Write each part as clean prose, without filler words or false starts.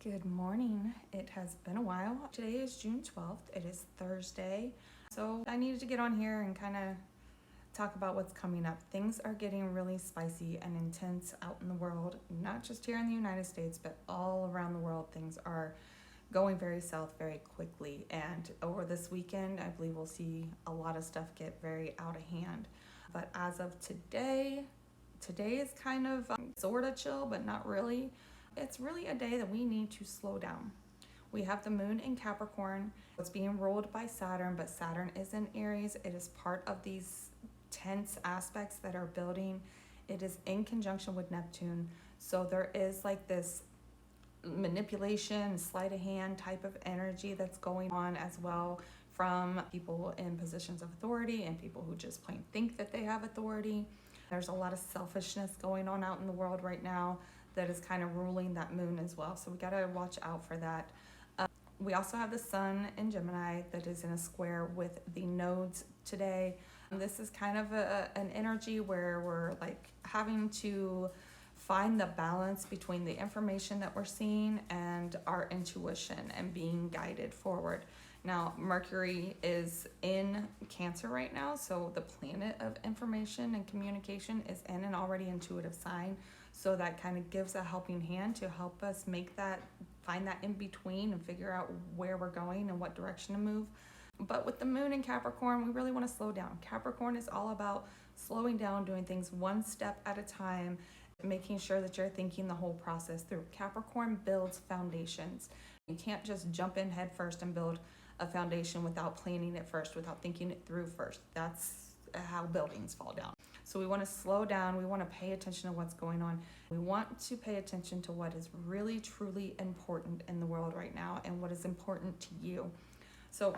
Good morning. It has been a while. Today is June 12th. It is Thursday. So I needed to get on here and kind of talk about what's coming up. Things are getting really spicy and intense out in the world, not just here in the United States, but all around the world. Things are going very south very quickly. And over this weekend, I believe we'll see a lot of stuff get very out of hand. But as of today is kind of sort of chill, but not really. It's really a day that we need to slow down. We have the moon in Capricorn. It's being ruled by Saturn, but Saturn is in Aries. It is part of these tense aspects that are building. It is in conjunction with Neptune. So there is like this manipulation, sleight of hand type of energy that's going on as well from people in positions of authority and people who just plain think that they have authority. There's a lot of selfishness going on out in the world right now that is kind of ruling that moon as well. So we got to watch out for that. We also have the sun in Gemini that is in a square with the nodes today. This is kind of an energy where we're like having to find the balance between the information that we're seeing and our intuition and being guided forward. Now, Mercury is in Cancer right now, so the planet of information and communication is in an already intuitive sign. So that kind of gives a helping hand to help us find that in between and figure out where we're going and what direction to move. But with the moon in Capricorn, we really want to slow down. Capricorn is all about slowing down, doing things one step at a time, making sure that you're thinking the whole process through. Capricorn builds foundations. You can't just jump in head first and build a foundation without planning it first, without thinking it through first. That's how buildings fall down. So we want to slow down. We want to pay attention to what's going on. We want to pay attention to what is really, truly important in the world right now and what is important to you. So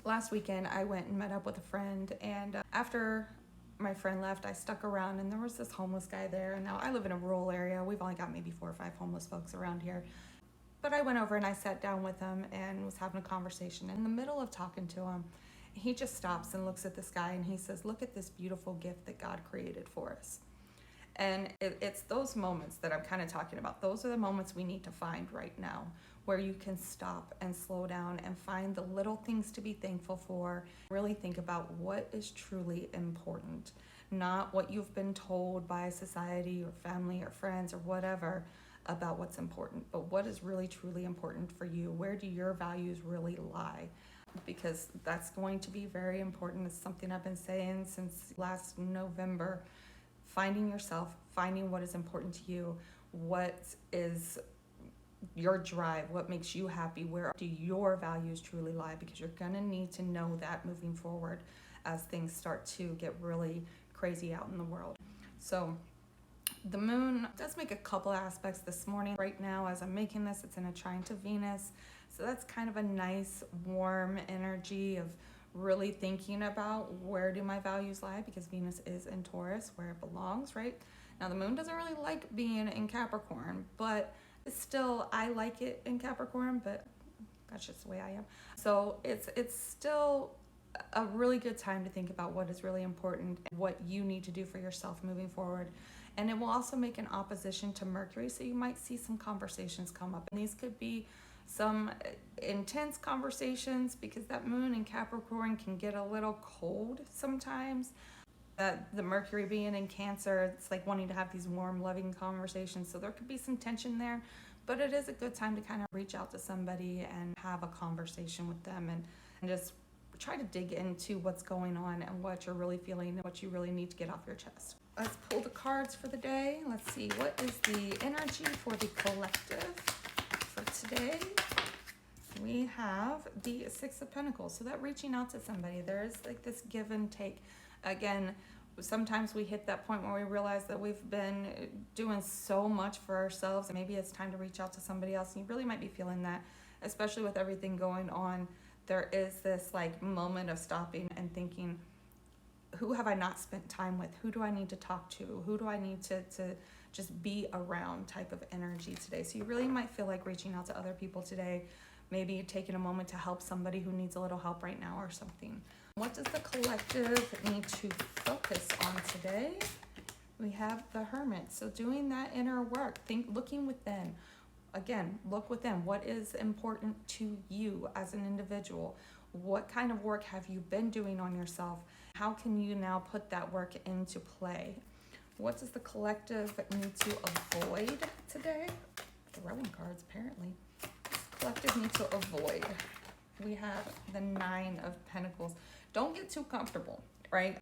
last weekend, I went and met up with a friend, and after my friend left, I stuck around, and there was this homeless guy there. And now I live in a rural area. We've only got maybe 4 or 5 homeless folks around here. But I went over and I sat down with him and was having a conversation. In the middle of talking to him, he just stops and looks at this guy and he says, "Look at this beautiful gift that God created for us." And it's those moments that I'm kind of talking about. Those are the moments we need to find right now, where you can stop and slow down and find the little things to be thankful for. Really think about what is truly important, not what you've been told by society or family or friends or whatever about what's important, but what is really truly important for you. Where do your values really lie? Because that's going to be very important. It's something I've been saying since last November. Finding yourself, finding what is important to you, what is your drive, what makes you happy, where do your values truly lie, because you're going to need to know that moving forward as things start to get really crazy out in the world. So the moon does make a couple aspects this morning. Right now, as I'm making this, it's in a trine to Venus. So that's kind of a nice, warm energy of really thinking about where do my values lie, because Venus is in Taurus, where it belongs, right? Now, the moon doesn't really like being in Capricorn, but still, I like it in Capricorn, but that's just the way I am. So it's still a really good time to think about what is really important and what you need to do for yourself moving forward. And it will also make an opposition to Mercury, so you might see some conversations come up. And these could be some intense conversations, because that moon in Capricorn can get a little cold sometimes. The Mercury being in Cancer, it's like wanting to have these warm, loving conversations. So there could be some tension there, but it is a good time to kind of reach out to somebody and have a conversation with them and just try to dig into what's going on and what you're really feeling and what you really need to get off your chest. Let's pull the cards for the day. Let's see, what is the energy for the collective for today? We have the 6 of Pentacles. So that reaching out to somebody, there's like this give and take. Again, sometimes we hit that point where we realize that we've been doing so much for ourselves, and maybe it's time to reach out to somebody else. And you really might be feeling that, especially with everything going on. There is this like moment of stopping and thinking, who have I not spent time with? Who do I need to talk to? Who do I need to just be around type of energy today? So you really might feel like reaching out to other people today, maybe taking a moment to help somebody who needs a little help right now or something. What does the collective need to focus on today? We have the Hermit. So doing that inner work, looking within. again, look within. What is important to you as an individual? What kind of work have you been doing on yourself? How can you now put that work into play? What does the collective need to avoid today? Throwing cards, apparently. Collective need to avoid. We have the Nine of Pentacles. Don't get too comfortable, right?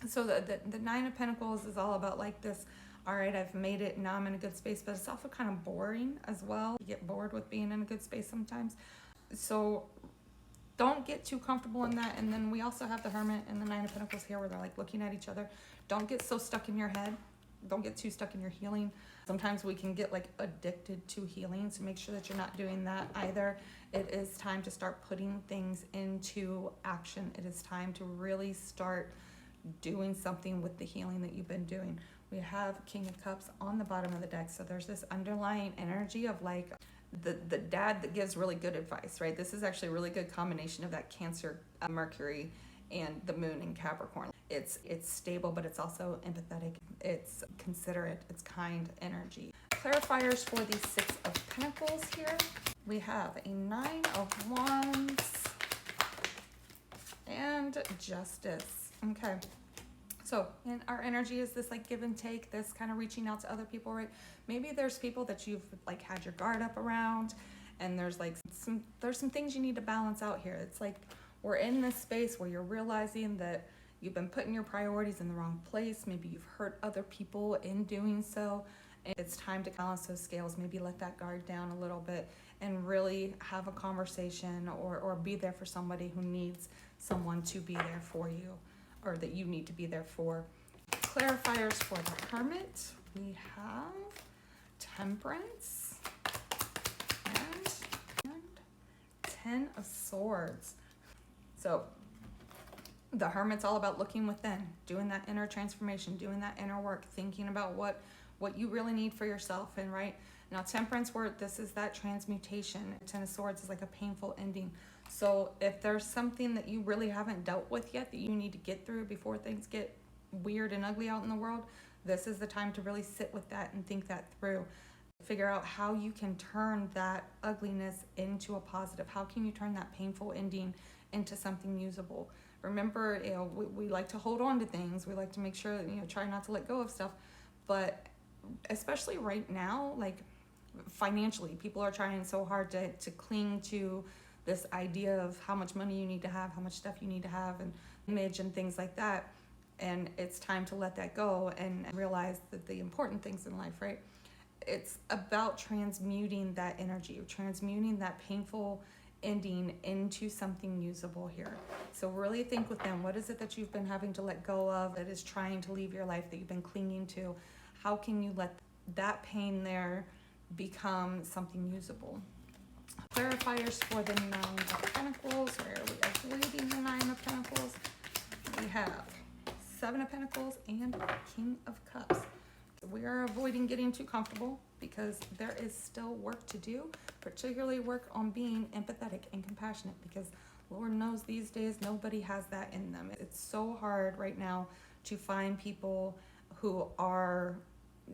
So the Nine of Pentacles is all about like this, all right, I've made it, now I'm in a good space, but it's also kind of boring as well. You get bored with being in a good space sometimes. So don't get too comfortable in that. And then we also have the Hermit and the Nine of Pentacles here where they're like looking at each other. Don't get so stuck in your head. Don't get too stuck in your healing. Sometimes we can get like addicted to healing, so make sure that you're not doing that either. It is time to start putting things into action. It is time to really start doing something with the healing that you've been doing. We have King of Cups on the bottom of the deck, so there's this underlying energy of like the dad that gives really good advice, right? This is actually a really good combination of that Cancer, Mercury, and the moon in Capricorn. It's stable, but it's also empathetic. It's considerate. It's kind energy. Clarifiers for the Six of Pentacles here. We have a Nine of Wands and Justice. Okay. So, and our energy is this like give and take, this kind of reaching out to other people, right? Maybe there's people that you've like had your guard up around, and there's like some things you need to balance out here. It's like we're in this space where you're realizing that you've been putting your priorities in the wrong place. Maybe you've hurt other people in doing so. And it's time to balance those scales. Maybe let that guard down a little bit and really have a conversation or be there for somebody who needs someone to be there for you, or that you need to be there for. Clarifiers for the Hermit. We have Temperance and Ten of Swords. So the Hermit's all about looking within, doing that inner transformation, doing that inner work, thinking about what you really need for yourself. And right now, Temperance, where this is that transmutation. Ten of Swords is like a painful ending. So if there's something that you really haven't dealt with yet that you need to get through before things get weird and ugly out in the world, this is the time to really sit with that and think that through. Figure out how you can turn that ugliness into a positive. How can you turn that painful ending into something usable? Remember, we like to hold on to things. We like to make sure that, try not to let go of stuff. But especially right now, like financially, people are trying so hard to cling to this idea of how much money you need to have, how much stuff you need to have, and image and things like that. And it's time to let that go and realize that the important things in life, right? It's about transmuting that energy, transmuting that painful ending into something usable here. So really think within, what is it that you've been having to let go of that is trying to leave your life, that you've been clinging to? How can you let that pain there become something usable? Clarifiers for the Nine of Pentacles. Where are we avoiding the Nine of Pentacles? We have Seven of Pentacles and King of Cups. We are avoiding getting too comfortable because there is still work to do, particularly work on being empathetic and compassionate, because Lord knows these days nobody has that in them. It's so hard right now to find people who are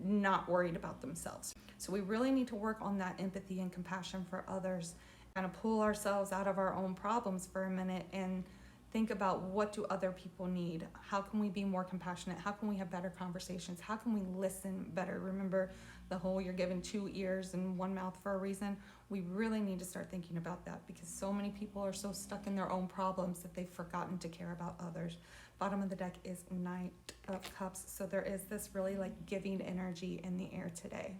not worried about themselves. So we really need to work on that empathy and compassion for others, kind of pull ourselves out of our own problems for a minute and think about, what do other people need? How can we be more compassionate? How can we have better conversations? How can we listen better? Remember the whole you're given 2 ears and 1 mouth for a reason. We really need to start thinking about that, because so many people are so stuck in their own problems that they've forgotten to care about others. Bottom of the deck is Knight of Cups. So there is this really like giving energy in the air today.